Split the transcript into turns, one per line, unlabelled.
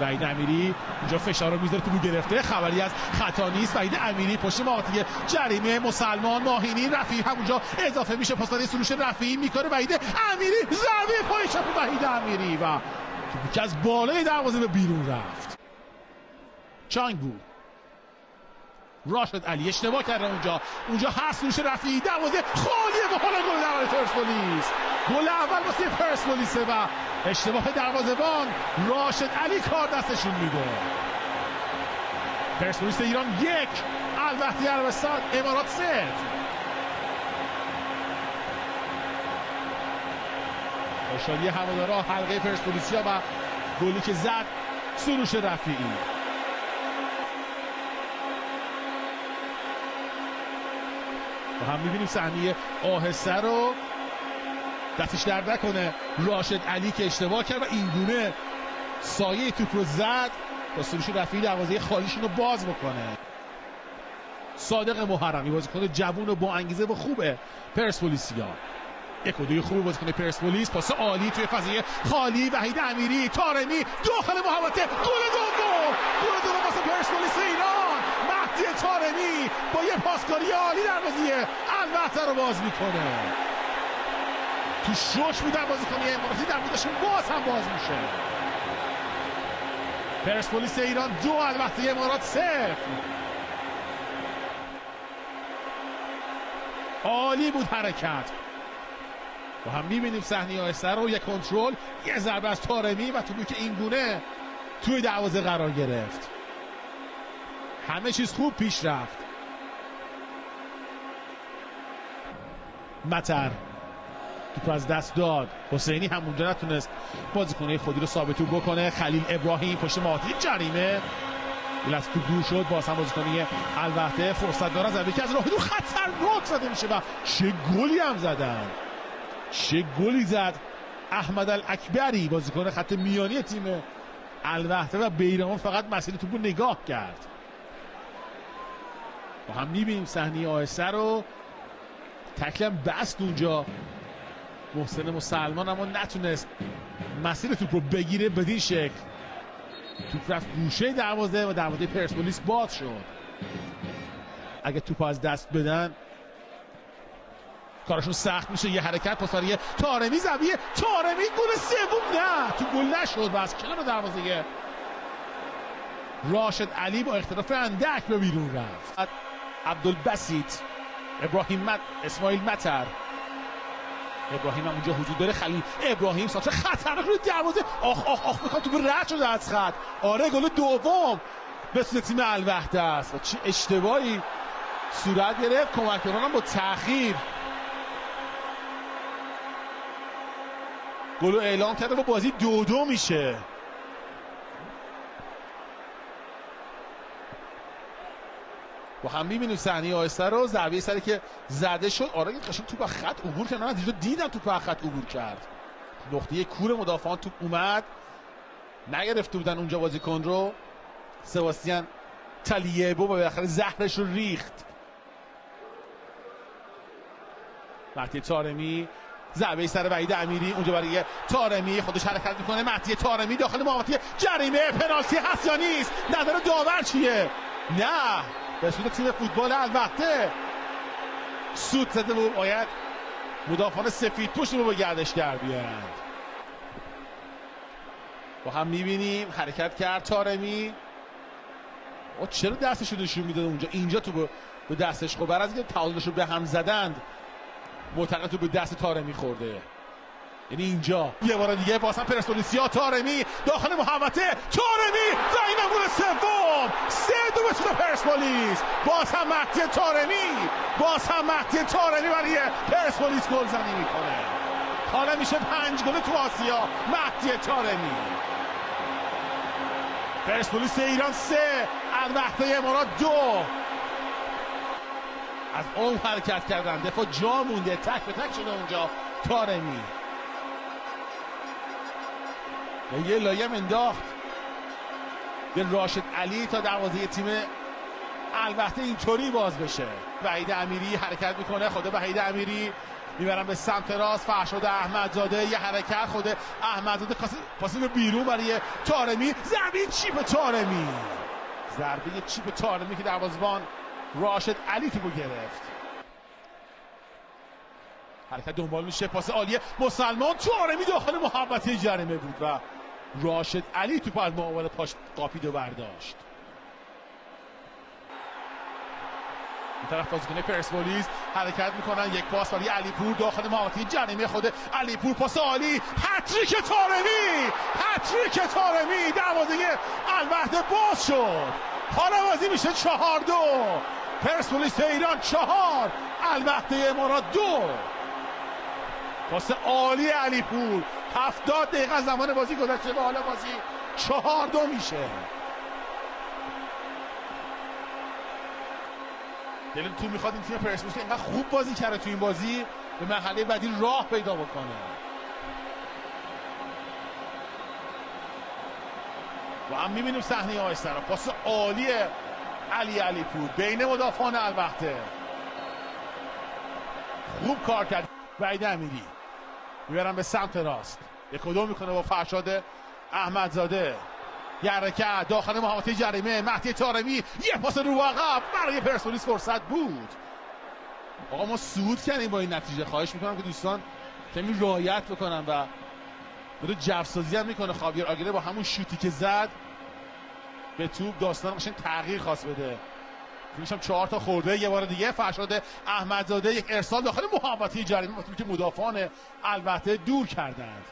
وحید امیری اینجا فشار رو میذاره، تو گرفته، خبری از خطا نیست. وحید امیری پشت محوطه جریمه، مسلمان، ماهینی، رفیعی همونجا اضافه میشه، پاسداری سروش رفیعی میکنه، وحید امیری ضربه پای چپ وحید امیری و توپی که از بالای دروازه به بیرون رفت. چانگو، راشد علی اشتباه کرده، اونجا هست سروش رفیعی، دروازه خالیه و حالا گل اول پرسپولیس، گل اول واسه پرسپولیس و اشتباه دروازه‌بان راشد علی کار دستشون میده. پرسپولیس ایران 1، الوهدی عربستان امارات 0. خوشحالی هوادارا حلقه پرسپولیسیا و گلی که زد سروش رفیعی. و هم میبینیم صحنه آهسته رو، دستش درد نکنه راشد علی که اشتباه کرد و اینگونه سایه توپ رو زد تا سروش رفیعی دروازه خالیشون رو باز بکنه. صادق محرمی بازیکن جوون و با انگیزه و خوبه پرسپولیسیا، 1 و 2 خوب بازیکن پرسپولیس، پاس عالی توی فضای خالی، وحید امیری، طارمی داخل محوطه، گل دوم واسه پرسپولیس ایران. مهدی طارمی با یه پاسکاری عالی دروازه الوهده رو باز میکنه. تو شوش بودن بازیکن اماراتی، دروازه‌شون باز میشه. پرسپولیس ایران 2، الوهده امارات 0. عالی بود حرکت. و هم میبینیم صحنه آهسته رو، یک کنترل، یه ضربه از طارمی و توپی که این گونه توی دروازه قرار گرفت. همه چیز خوب پیش رفت. مطر توپ از دست داد، حسینی همونجا نتونست بازیکن خودی رو ثابت بکنه. خلیل ابراهیم پشت محوطه جریمه، لحظه توپ دور شد، باز هم بازیکن الوهده فرصت داره، ضربه که از راه دور خطرناک زده میشه و چه گلی هم زدن، چه گلی زد احمد الاکبری بازیکن خط میانی تیم الوهده و بیرمان فقط مسیر توپ رو نگاه کرد. و هم میبینیم صحنه آهسته رو، تکلم بست اونجا محسن مسلمان، اما نتونست مسیر توپ رو بگیره. بدین شکل توپ رفت گوشه دروازه و دروازه پرسپولیس باز شد. اگه توپ از دست بدن کارشون سخت میشه. یه حرکت پاساری طارمی، زاویه طارمی، گل سوم نه تو گل نشد و از کنار دروازه راشد علی با اختلاف اندک به بیرون رفت. عبدالبسیط، اسماعیل مطر، ابراهیم هم اونجا حضور داره، خلیل ابراهیم سانتر خطرناک رو دروازه، آخ میخواد توپ رد شده از خط. آره گل دوم به سود تیم الوهده است و چه اشتباهی صورت گرفت. کمکران هم با تأخیر گل رو اعلام کرده و بازی 2-2 میشه. و هم میبینیم صحنه آهسته رو، ضربه سری که زده شد. آره قشنگ توپ خط عبور کرد، من دیدم توپ خط عبور کرد، نقطه کور مدافعان توپ اومد، نگرفته بودن اونجا بازیکن رو. سباستیان تالیبو بالاخره زهرش رو ریخت. مهدی طارمی، ضربه سر وحید امیری، اونجا برای طارمی، خودش حرکت میکنه. مهدی طارمی داخل محوطه جریمه، پنالتی هست یا نیست؟ نظر داور چیه؟ نه، به سود تیم فوتبال الوهده سود زده و باید مدافعان سفید پوش رو به گردشگر بیارند. و هم میبینیم حرکت کرد طارمی، چرا دستش رو نشون میداد اونجا؟ اینجا تو به دستش، خب بعد از اینکه تعادلش رو به هم زدند معتقد تو به دست طارمی خورده، یعنی اینجا. یه بار دیگه واسه پرسپولیسیا، طارمی داخل محوطه، طارمی و این گل سوم، 3-2 به سود پرسپولیس. باز هم مهدی طارمی برای پرسپولیس گلزنی میکنه. حالا میشه 5 گل تو آسیا. مهدی طارمی. پرسپولیس ایران 3، الوهده امارات 2. از اون حرکت کردن، دفاع جا مونده، تک به تک شده اونجا طارمی و یه لایم انداخت به راشد علی تا دروازه تیم الوهده اینطوری باز بشه. وحید امیری حرکت میکنه، خود وحید امیری میبرن به سمت راست. فرشاد احمدزاده یه حرکت خود احمدزاده پاس به بیرون برای طارمی. ضربه چیپ طارمی، ضربه چیپ طارمی که دروازه‌بان راشد علی توپو گرفت. حرکت دنبال میشه، پاس عالیه مسلمان. طارمی داخل محوطه جریمه بود و راشد علی توپو از مقابل پاش قاپید و برداشت. این طرف بازیکن پرسپولیس حرکت میکنن، یک پاس برای علیپور داخل محوطه جریمه خود علیپور. پاس عالی، هتریک طارمی، هتریک طارمی. دروازه الوحده باز شد. حالا بازی میشه 4-2. پرسپولیس ایران 4 الوحده امارات 2. پاس عالی علیپور. 70 دقیقه زمان بازی گذشته و حالا بازی 4-2 میشه. دلم تو میخواد این تیم پرسپولیس که اینقدر خوب بازی کرده تو این بازی به مرحله بعدی راه پیدا بکنه. و هم میبینیم صحنه آهسته را. پاس عالی علیپور بین مدافعان الوحده، خوب کار کرد. وحید امیری میبرن به سمت راست، یک و دو میکنه با فرشاد احمدزاده. یه حرکت داخل محوطه جریمه. مهدی طارمی یه پاس رو عقب برای پرسپولیس فرصت بود. آقا ما صعود کردیم با این نتیجه. خواهش میکنم که دوستان کمی رعایت بکنن و داره جوسازی هم میکنه خاویر آگیره با همون شوتی که زد به توپ. داستان قشنگ تغییر خواست بده. میشم 4 تا خورده. یه بار دیگه فرشاد احمدزاده یک ارسال داخل محوطه جریمه با توپی که مدافعان البته دور کردند.